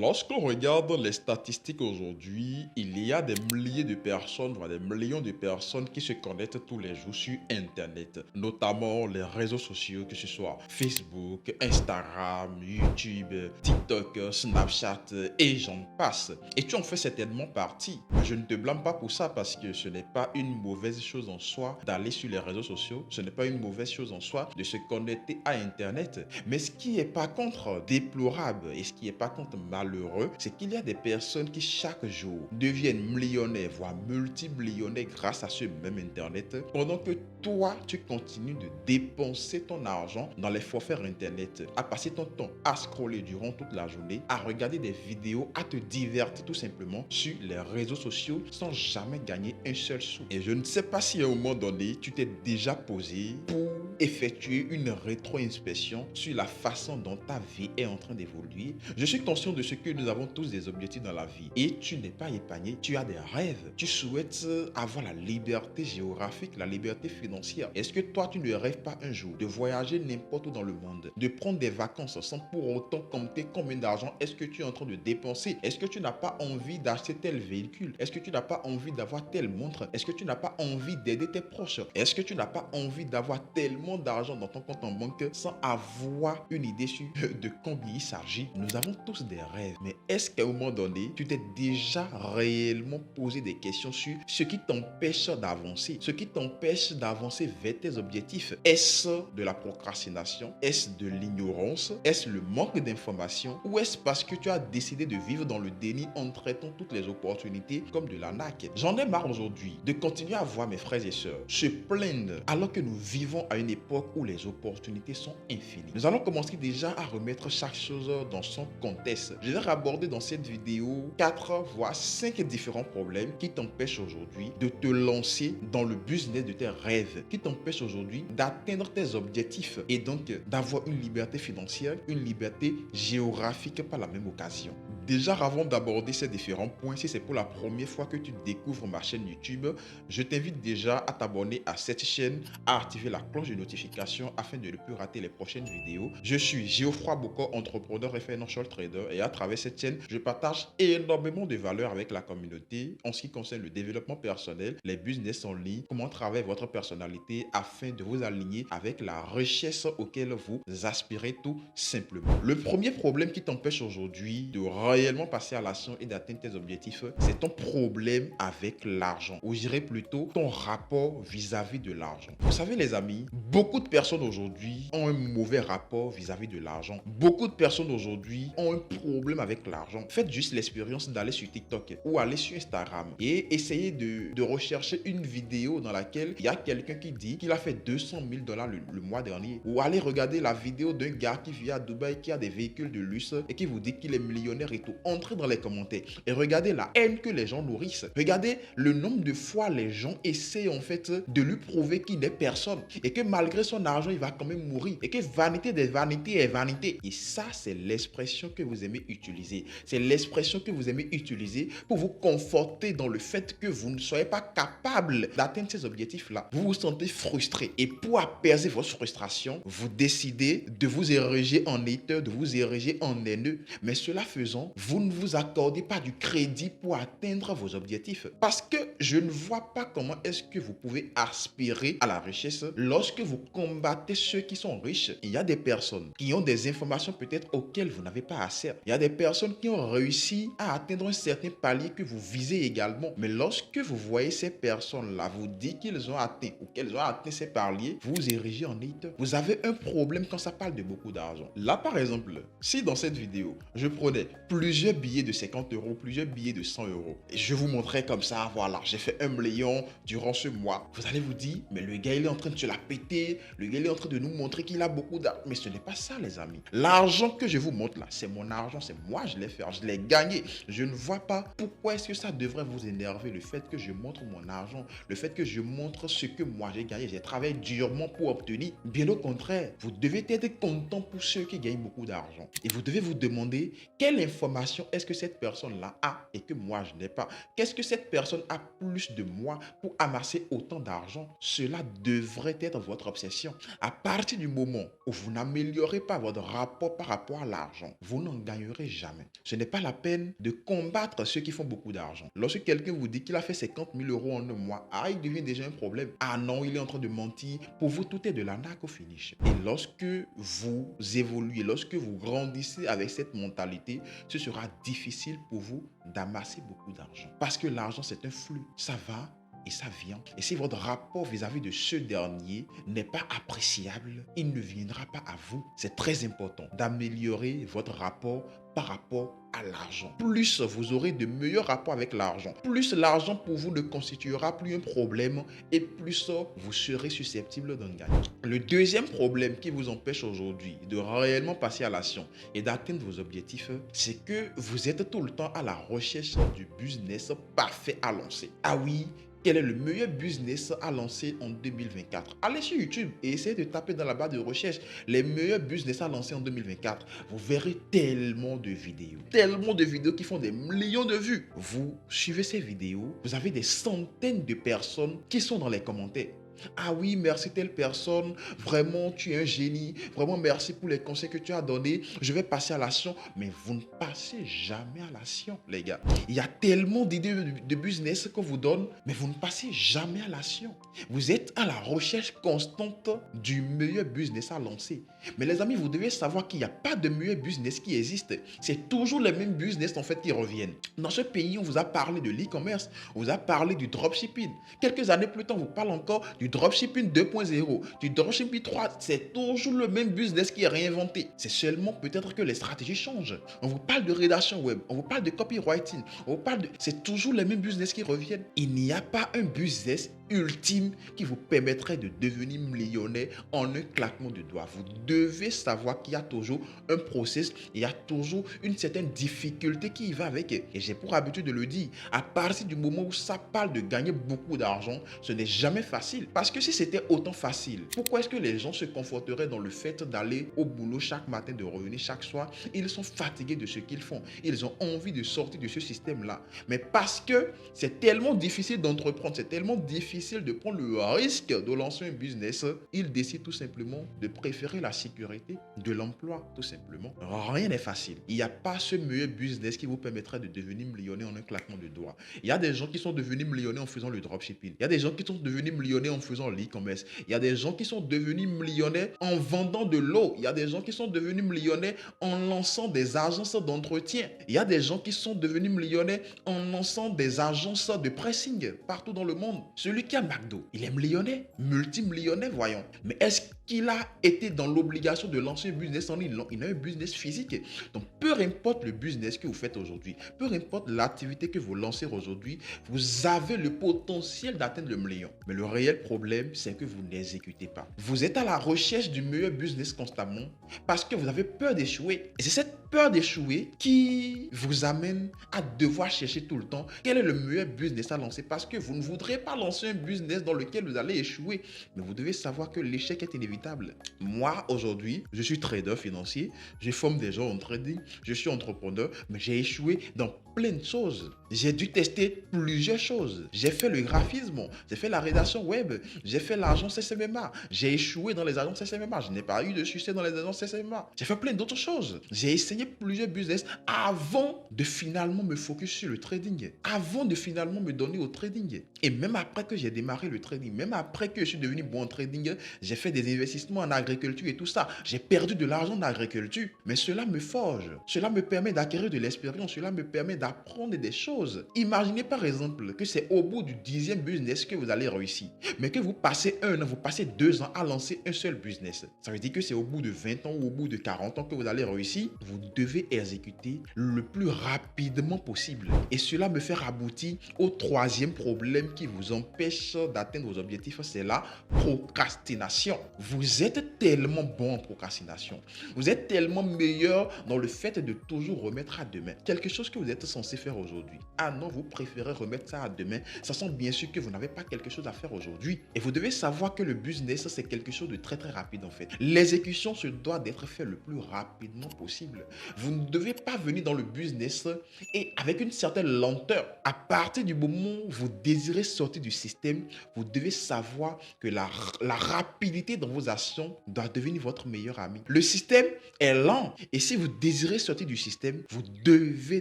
Lorsqu'on regarde les statistiques aujourd'hui, il y a des milliers de personnes, voire des millions de personnes qui se connectent tous les jours sur Internet, notamment les réseaux sociaux, que ce soit Facebook, Instagram, YouTube, TikTok, Snapchat et j'en passe. Et tu en fais certainement partie. Je ne te blâme pas pour ça parce que ce n'est pas une mauvaise chose en soi d'aller sur les réseaux sociaux, ce n'est pas une mauvaise chose en soi de se connecter à Internet. Mais ce qui est par contre déplorable et ce qui est par contre malheureux, c'est qu'il y a des personnes qui chaque jour deviennent millionnaires, voire multimillionnaires grâce à ce même Internet, pendant que toi, tu continues de dépenser ton argent dans les forfaits Internet, à passer ton temps à scroller durant toute la journée, à regarder des vidéos, à te divertir tout simplement sur les réseaux sociaux sans jamais gagner un seul sou. Et je ne sais pas si à un moment donné, tu t'es déjà posé pour effectuer une rétro-inspection sur la façon dont ta vie est en train d'évoluer. Je suis conscient de ce que nous avons tous des objectifs dans la vie et tu n'es pas épargné, tu as des rêves, tu souhaites avoir la liberté géographique, la liberté financière. Est-ce que toi tu ne rêves pas un jour de voyager n'importe où dans le monde, de prendre des vacances sans pour autant compter combien d'argent est-ce que tu es en train de dépenser? Est-ce que tu n'as pas envie d'acheter tel véhicule? Est-ce que tu n'as pas envie d'avoir telle montre? Est-ce que tu n'as pas envie d'aider tes proches? Est-ce que tu n'as pas envie d'avoir tellement d'argent dans ton compte en banque sans avoir une idée sur de combien il s'agit? Nous avons tous des rêves, mais est-ce qu'à un moment donné, tu t'es déjà réellement posé des questions sur ce qui t'empêche d'avancer, ce qui t'empêche d'avancer vers tes objectifs? Est-ce de la procrastination? Est-ce de l'ignorance? Est-ce le manque d'information? Ou est-ce parce que tu as décidé de vivre dans le déni en traitant toutes les opportunités comme de l'arnaque? J'en ai marre aujourd'hui de continuer à voir mes frères et sœurs se plaindre alors que nous vivons à une époque où les opportunités sont infinies. Nous allons commencer déjà à remettre chaque chose dans son contexte. Je vais aborder dans cette vidéo 4 voire 5 différents problèmes qui t'empêchent aujourd'hui de te lancer dans le business de tes rêves, qui t'empêchent aujourd'hui d'atteindre tes objectifs et donc d'avoir une liberté financière, une liberté géographique par la même occasion. Déjà, avant d'aborder ces différents points, si c'est pour la première fois que tu découvres ma chaîne YouTube, je t'invite déjà à t'abonner à cette chaîne, à activer la cloche de notification afin de ne plus rater les prochaines vidéos. Je suis Geoffroy Boko, entrepreneur et financial trader, et à travers cette chaîne, je partage énormément de valeurs avec la communauté en ce qui concerne le développement personnel, les business en ligne, comment travailler votre personnalité afin de vous aligner avec la richesse auquel vous aspirez tout simplement. Le premier problème qui t'empêche aujourd'hui de réellement passer à l'action et d'atteindre tes objectifs, c'est ton problème avec l'argent, ou je dirais plutôt ton rapport vis-à-vis de l'argent. Vous savez les amis, beaucoup de personnes aujourd'hui ont un mauvais rapport vis-à-vis de l'argent. Beaucoup de personnes aujourd'hui ont un problème avec l'argent. Faites juste l'expérience d'aller sur TikTok ou aller sur Instagram et essayez de rechercher une vidéo dans laquelle il y a quelqu'un qui dit qu'il a fait 200 000 dollars le mois dernier. Ou allez regarder la vidéo d'un gars qui vit à Dubaï, qui a des véhicules de luxe et qui vous dit qu'il est millionnaire et tout. Entrez dans les commentaires et regardez la haine que les gens nourrissent. Regardez le nombre de fois les gens essaient en fait de lui prouver qu'il n'est personne et que malgré son argent, il va quand même mourir et que vanité des vanités est vanité. Et ça, c'est l'expression que vous aimez utiliser. C'est l'expression que vous aimez utiliser pour vous conforter dans le fait que vous ne soyez pas capable d'atteindre ces objectifs-là. Vous vous sentez frustré et pour apaiser votre frustration, vous décidez de vous ériger en hater, de vous ériger en haineux. Mais cela faisant, vous ne vous accordez pas du crédit pour atteindre vos objectifs. Parce que je ne vois pas comment est-ce que vous pouvez aspirer à la richesse lorsque vous combattez ceux qui sont riches. Il y a des personnes qui ont des informations peut-être auxquelles vous n'avez pas accès. Il y a des personnes qui ont réussi à atteindre un certain palier que vous visez également. Mais lorsque vous voyez ces personnes-là vous dire qu'ils ont atteint ou qu'elles ont atteint ces paliers, vous vous érigez en hater. Vous avez un problème quand ça parle de beaucoup d'argent. Là, par exemple, si dans cette vidéo, je prenais plusieurs billets de 50 euros, plusieurs billets de 100 euros, et je vous montrais comme ça, voilà, j'ai fait 1 million durant ce mois, vous allez vous dire, mais le gars, il est en train de se la péter, le gars, il est en train de nous montrer qu'il a beaucoup d'argent. Mais ce n'est pas ça, les amis. L'argent que je vous montre là, c'est mon argent, c'est moi, je l'ai fait, je l'ai gagné. Je ne vois pas pourquoi est-ce que ça devrait vous énerver, le fait que je montre mon argent, le fait que je montre ce que moi j'ai gagné, j'ai travaillé durement pour obtenir. Bien au contraire, vous devez être content pour ceux qui gagnent beaucoup d'argent. Et vous devez vous demander quelle information informations est-ce que cette personne-là a et que moi je n'ai pas? Qu'est-ce que cette personne a plus de moi pour amasser autant d'argent? Cela devrait être votre obsession. À partir du moment où vous n'améliorez pas votre rapport par rapport à l'argent, vous n'en gagnerez jamais. Ce n'est pas la peine de combattre ceux qui font beaucoup d'argent. Lorsque quelqu'un vous dit qu'il a fait 50 000 euros en un mois, il devient déjà un problème. Ah non, il est en train de mentir. Pour vous, tout est de l'arnaque au finish. Et lorsque vous évoluez, lorsque vous grandissez avec cette mentalité, ce sera difficile pour vous d'amasser beaucoup d'argent. Parce que l'argent, c'est un flux. Ça va et ça vient. Et si votre rapport vis-à-vis de ce dernier n'est pas appréciable, il ne viendra pas à vous. C'est très important d'améliorer votre rapport par rapport à l'argent. Plus vous aurez de meilleurs rapports avec l'argent, plus l'argent pour vous ne constituera plus un problème et plus vous serez susceptible d'en gagner. Le deuxième problème qui vous empêche aujourd'hui de réellement passer à l'action et d'atteindre vos objectifs, c'est que vous êtes tout le temps à la recherche du business parfait à lancer. Ah oui, quel est le meilleur business à lancer en 2024? Allez sur YouTube et essayez de taper dans la barre de recherche les meilleurs business à lancer en 2024. Vous verrez tellement de vidéos qui font des millions de vues. Vous suivez ces vidéos, vous avez des centaines de personnes qui sont dans les commentaires. Ah oui, merci telle personne, vraiment tu es un génie, vraiment merci pour les conseils que tu as donnés, je vais passer à l'action. Mais vous ne passez jamais à l'action, les gars. Il y a tellement d'idées de business qu'on vous donne, mais vous ne passez jamais à l'action. Vous êtes à la recherche constante du meilleur business à lancer. Mais les amis, vous devez savoir qu'il n'y a pas de meilleur business qui existe. C'est toujours les mêmes business en fait qui reviennent. Dans ce pays, on vous a parlé de l'e-commerce, on vous a parlé du dropshipping. Quelques années plus tard, on vous parle encore du dropshipping 2.0, du dropshipping 3, c'est toujours le même business qui est réinventé. C'est seulement peut-être que les stratégies changent. On vous parle de rédaction web, on vous parle de copywriting, on vous parle de... C'est toujours les mêmes business qui reviennent. Il n'y a pas un business ultime qui vous permettrait de devenir millionnaire en un claquement de doigts. Vous devez savoir qu'il y a toujours un process, il y a toujours une certaine difficulté qui y va avec. Et j'ai pour habitude de le dire, à partir du moment où ça parle de gagner beaucoup d'argent, ce n'est jamais facile. Parce que si c'était autant facile, pourquoi est-ce que les gens se conforteraient dans le fait d'aller au boulot chaque matin, de revenir chaque soir? Ils sont fatigués de ce qu'ils font. Ils ont envie de sortir de ce système-là. Mais parce que c'est tellement difficile d'entreprendre, c'est tellement difficile de prendre le risque de lancer un business, ils décident tout simplement de préférer la sécurité de l'emploi, tout simplement. Rien n'est facile. Il n'y a pas ce meilleur business qui vous permettra de devenir millionnaire en un claquement de doigts. Il y a des gens qui sont devenus millionnaires en faisant le dropshipping. Il y a des gens qui sont devenus millionnaires en faisant l'e-commerce. Il y a des gens qui sont devenus millionnaires en vendant de l'eau. Il y a des gens qui sont devenus millionnaires en lançant des agences d'entretien. Il y a des gens qui sont devenus millionnaires en lançant des agences de pressing partout dans le monde. Celui qui a McDo, il est millionnaire, multimillionnaire, voyons. Mais est-ce qu'il a été dans l'obligation de lancer un business en ligne? Non, il a un business physique. Donc, peu importe le business que vous faites aujourd'hui, peu importe l'activité que vous lancez aujourd'hui, vous avez le potentiel d'atteindre le million. Mais le réel problème, c'est que vous n'exécutez pas. Vous êtes à la recherche du meilleur business constamment parce que vous avez peur d'échouer. Et c'est cette peur d'échouer qui vous amène à devoir chercher tout le temps quel est le meilleur business à lancer, parce que vous ne voudrez pas lancer un business dans lequel vous allez échouer. Mais vous devez savoir que l'échec est inévitable. Moi, aujourd'hui, je suis trader financier, je forme des gens en trading, je suis entrepreneur, mais j'ai échoué dans plein de choses. J'ai dû tester plusieurs choses. J'ai fait le graphisme, j'ai fait la rédaction web, j'ai fait l'agence SMMA, j'ai échoué dans les agences SMMA, je n'ai pas eu de succès dans les agences SMMA. J'ai fait plein d'autres choses. J'ai essayé plusieurs business avant de finalement me focus sur le trading, avant de finalement me donner au trading. Et même après que j'ai démarré le trading, même après que je suis devenu bon en trading, j'ai fait des investissements en agriculture et tout ça. J'ai perdu de l'argent en agriculture, mais cela me forge. Cela me permet d'acquérir de l'expérience, cela me permet d'apprendre des choses. Imaginez par exemple que c'est au bout du 10e business que vous allez réussir, mais que vous passez 1 an, vous passez 2 ans à lancer un seul business. Ça veut dire que c'est au bout de 20 ans ou au bout de 40 ans que vous allez réussir. Vous devez exécuter le plus rapidement possible. Et cela me fait aboutir au 3e problème qui vous empêche d'atteindre vos objectifs, c'est la procrastination. Vous êtes tellement bon en procrastination. Vous êtes tellement meilleur dans le fait de toujours remettre à demain quelque chose que vous êtes censé faire aujourd'hui. Ah non, vous préférez remettre ça à demain, sachant bien sûr que vous n'avez pas quelque chose à faire aujourd'hui. Et vous devez savoir que le business, c'est quelque chose de très très rapide en fait. L'exécution se doit d'être fait le plus rapidement possible. Vous ne devez pas venir dans le business et avec une certaine lenteur. À partir du moment où vous désirez sortir du système, vous devez savoir que la rapidité dans vos actions doit devenir votre meilleur ami. Le système est lent et si vous désirez sortir du système, vous devez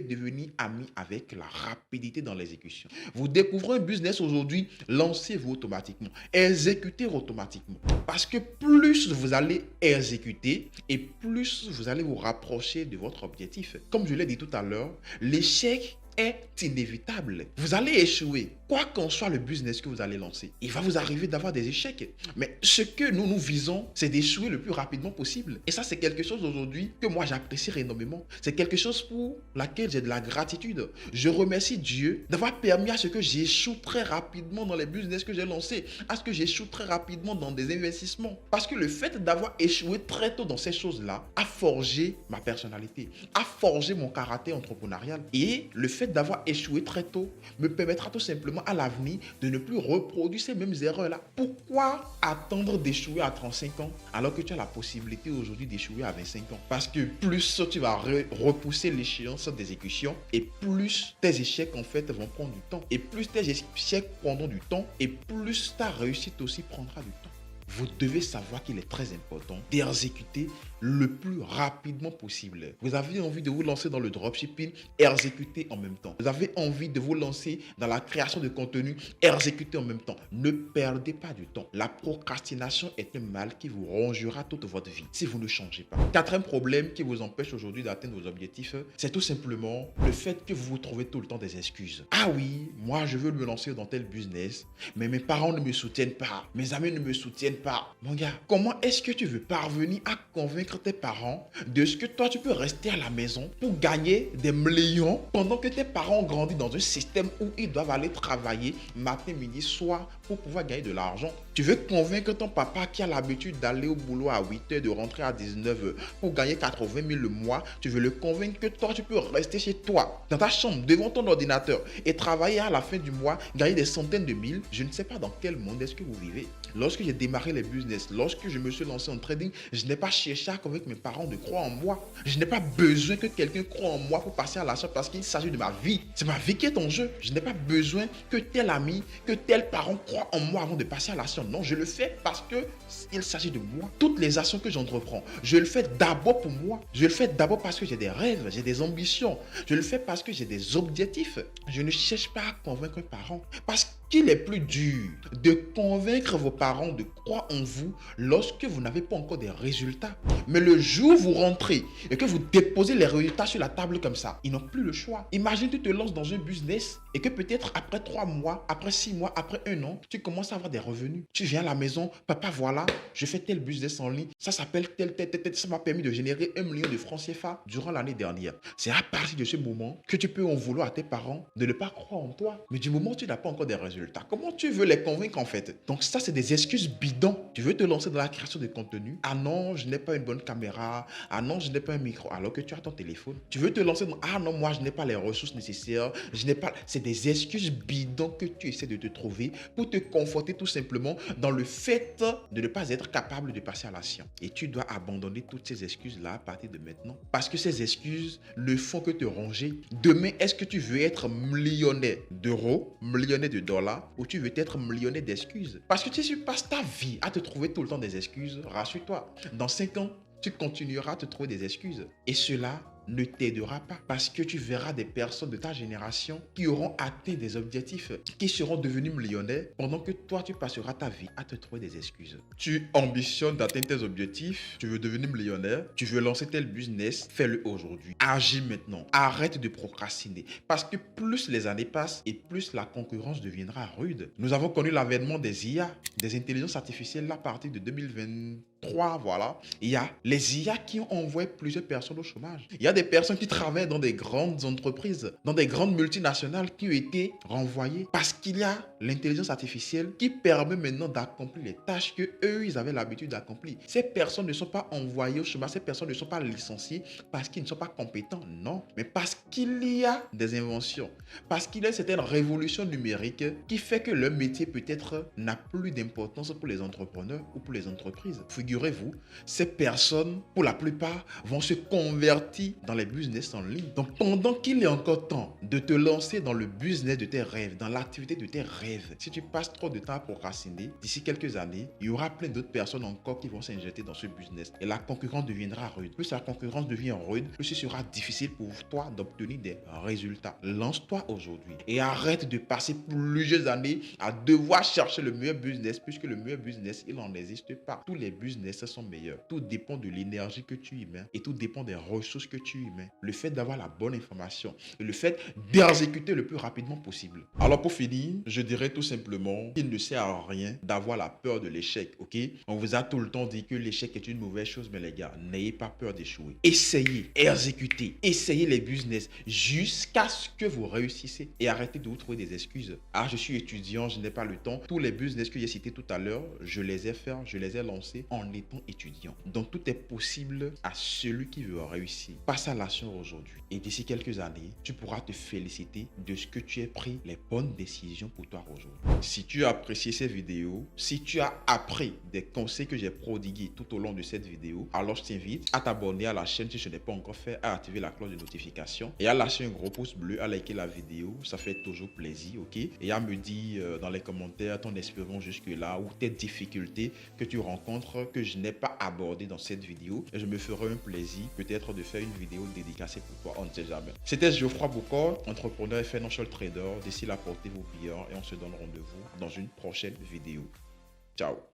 devenir ami avec la rapidité dans l'exécution. Vous découvrez un business aujourd'hui, lancez-vous automatiquement, exécutez automatiquement. Parce que plus vous allez exécuter et plus vous allez vous rapprocher de votre objectif. Comme je l'ai dit tout à l'heure, l'échec est inévitable. Vous allez échouer. Quoi qu'en soit le business que vous allez lancer, il va vous arriver d'avoir des échecs. Mais ce que nous visons, c'est d'échouer le plus rapidement possible. Et ça, c'est quelque chose aujourd'hui que moi, j'apprécie énormément. C'est quelque chose pour laquelle j'ai de la gratitude. Je remercie Dieu d'avoir permis à ce que j'échoue très rapidement dans les business que j'ai lancés, à ce que j'échoue très rapidement dans des investissements. Parce que le fait d'avoir échoué très tôt dans ces choses-là a forgé ma personnalité, a forgé mon caractère entrepreneurial. Et le fait d'avoir échoué très tôt me permettra tout simplement à l'avenir de ne plus reproduire ces mêmes erreurs-là. Pourquoi attendre d'échouer à 35 ans alors que tu as la possibilité aujourd'hui d'échouer à 25 ans? Parce que plus tu vas repousser l'échéance d'exécution et plus tes échecs en fait vont prendre du temps. Et plus tes échecs prendront du temps et plus ta réussite aussi prendra du temps. Vous devez savoir qu'il est très important d'exécuter le plus rapidement possible. Vous avez envie de vous lancer dans le dropshipping, exécutez en même temps. Vous avez envie de vous lancer dans la création de contenu, exécutez en même temps. Ne perdez pas du temps. La procrastination est un mal qui vous rongera toute votre vie si vous ne changez pas. Quatrième problème qui vous empêche aujourd'hui d'atteindre vos objectifs, c'est tout simplement le fait que vous vous trouvez tout le temps des excuses. Ah oui, moi je veux me lancer dans tel business, mais mes parents ne me soutiennent pas, mes amis ne me soutiennent pas. Mon gars, comment est-ce que tu veux parvenir à convaincre tes parents de ce que toi tu peux rester à la maison pour gagner des millions pendant que tes parents grandissent dans un système où ils doivent aller travailler matin, midi, soir pour pouvoir gagner de l'argent? Tu veux convaincre ton papa qui a l'habitude d'aller au boulot à 8 h, de rentrer à 19 h pour gagner 80 000 le mois. Tu veux le convaincre que toi tu peux rester chez toi, dans ta chambre, devant ton ordinateur et travailler à la fin du mois, gagner des centaines de mille. Je ne sais pas dans quel monde est-ce que vous vivez. Lorsque j'ai démarré les business, lorsque je me suis lancé en trading, je n'ai pas cherché à convaincre mes parents de croire en moi. Je n'ai pas besoin que quelqu'un croie en moi pour passer à l'action parce qu'il s'agit de ma vie. C'est ma vie qui est en jeu. Je n'ai pas besoin que tel ami, que tel parent croit en moi avant de passer à l'action. Non, je le fais parce que il s'agit de moi. Toutes les actions que j'entreprends, je le fais d'abord pour moi. Je le fais d'abord parce que j'ai des rêves, j'ai des ambitions. Je le fais parce que j'ai des objectifs. Je ne cherche pas à convaincre un parent parce qu'il est plus dur de convaincre vos parents de croire en vous lorsque vous n'avez pas encore des résultats. Mais le jour où vous rentrez et que vous déposez les résultats sur la table comme ça, ils n'ont plus le choix. Imagine tu te lances dans un business et que peut-être après 3 mois, après 6 mois, après 1 an, tu commences à avoir des revenus. Tu viens à la maison, papa voilà, je fais tel business en ligne, ça s'appelle tel, ça m'a permis de générer 1 million de francs CFA durant l'année dernière. C'est à partir de ce moment que tu peux en vouloir à tes parents de ne pas croire en toi. Mais du moment où tu n'as pas encore des résultats, comment tu veux les convaincre en fait? Donc ça, c'est des excuses bidons. Tu veux te lancer dans la création de contenu. Ah non, je n'ai pas une bonne caméra. Ah non, je n'ai pas un micro. Alors que tu as ton téléphone. Tu veux te lancer dans... Ah non, moi, je n'ai pas les ressources nécessaires. Je n'ai pas... C'est des excuses bidons que tu essaies de te trouver pour te conforter tout simplement dans le fait de ne pas être capable de passer à l'action. Et tu dois abandonner toutes ces excuses-là à partir de maintenant. Parce que ces excuses ne font que te ronger. Demain, est-ce que tu veux être millionnaire d'euros, millionnaire de dollars, ou tu veux être millionnaire d'excuses? Parce que tu passes ta vie à te trouver tout le temps des excuses. Rassure-toi, dans 5 ans, tu continueras à te trouver des excuses. Et cela ne t'aidera pas parce que tu verras des personnes de ta génération qui auront atteint des objectifs, qui seront devenus millionnaires pendant que toi, tu passeras ta vie à te trouver des excuses. Tu ambitionnes d'atteindre tes objectifs, tu veux devenir millionnaire, tu veux lancer tel business, fais-le aujourd'hui. Agis maintenant. Arrête de procrastiner parce que plus les années passent et plus la concurrence deviendra rude. Nous avons connu l'avènement des IA, des intelligences artificielles à partir de 2023. 3, voilà. Il y a les IA qui ont envoyé plusieurs personnes au chômage. Il y a des personnes qui travaillent dans des grandes entreprises, dans des grandes multinationales qui ont été renvoyées parce qu'il y a l'intelligence artificielle qui permet maintenant d'accomplir les tâches que eux ils avaient l'habitude d'accomplir. Ces personnes ne sont pas envoyées au chômage, ces personnes ne sont pas licenciées parce qu'ils ne sont pas compétents, non, mais parce qu'il y a des inventions, parce qu'il y a une certaine révolution numérique qui fait que leur métier peut-être n'a plus d'importance pour les entrepreneurs ou pour les entreprises. Figurez-vous, ces personnes, pour la plupart, vont se convertir dans les business en ligne. Donc pendant qu'il est encore temps de te lancer dans le business de tes rêves, dans l'activité de tes rêves, si tu passes trop de temps à procrastiner, d'ici quelques années, il y aura plein d'autres personnes encore qui vont s'injecter dans ce business et la concurrence deviendra rude. Plus la concurrence devient rude, plus ce sera difficile pour toi d'obtenir des résultats. Lance-toi aujourd'hui et arrête de passer plusieurs années à devoir chercher le meilleur business, puisque le meilleur business, il n'en existe pas. Tous les business sont meilleurs. Tout dépend de l'énergie que tu y mets et tout dépend des ressources que tu y mets. Le fait d'avoir la bonne information et le fait d'exécuter le plus rapidement possible. Alors pour finir, je dirais tout simplement qu'il ne sert à rien d'avoir la peur de l'échec, ok? On vous a tout le temps dit que l'échec est une mauvaise chose, mais les gars, n'ayez pas peur d'échouer. Essayez, exécutez, essayez les business jusqu'à ce que vous réussissez et arrêtez de vous trouver des excuses. Ah, je suis étudiant, je n'ai pas le temps. Tous les business que j'ai cités tout à l'heure, je les ai faits, je les ai lancés en étant étudiant. Donc tout est possible à celui qui veut réussir. Passe à l'action aujourd'hui et d'ici quelques années, tu pourras te féliciter de ce que tu aies pris les bonnes décisions pour toi aujourd'hui. Si tu as apprécié cette vidéo, si tu as appris des conseils que j'ai prodigués tout au long de cette vidéo, alors je t'invite à t'abonner à la chaîne si ce n'est pas encore fait, à activer la cloche de notification et à lâcher un gros pouce bleu, à liker la vidéo, ça fait toujours plaisir, ok? Et à me dire dans les commentaires ton expérience jusque-là ou tes difficultés que tu rencontres que je n'ai pas abordées dans cette vidéo. Et je me ferai un plaisir peut-être de faire une vidéo dédicacée pour toi, on ne sait jamais. C'était Geoffroy Boucor, entrepreneur et financial trader. D'ici là, portez-vous bien et on se donne rendez-vous dans une prochaine vidéo. Ciao.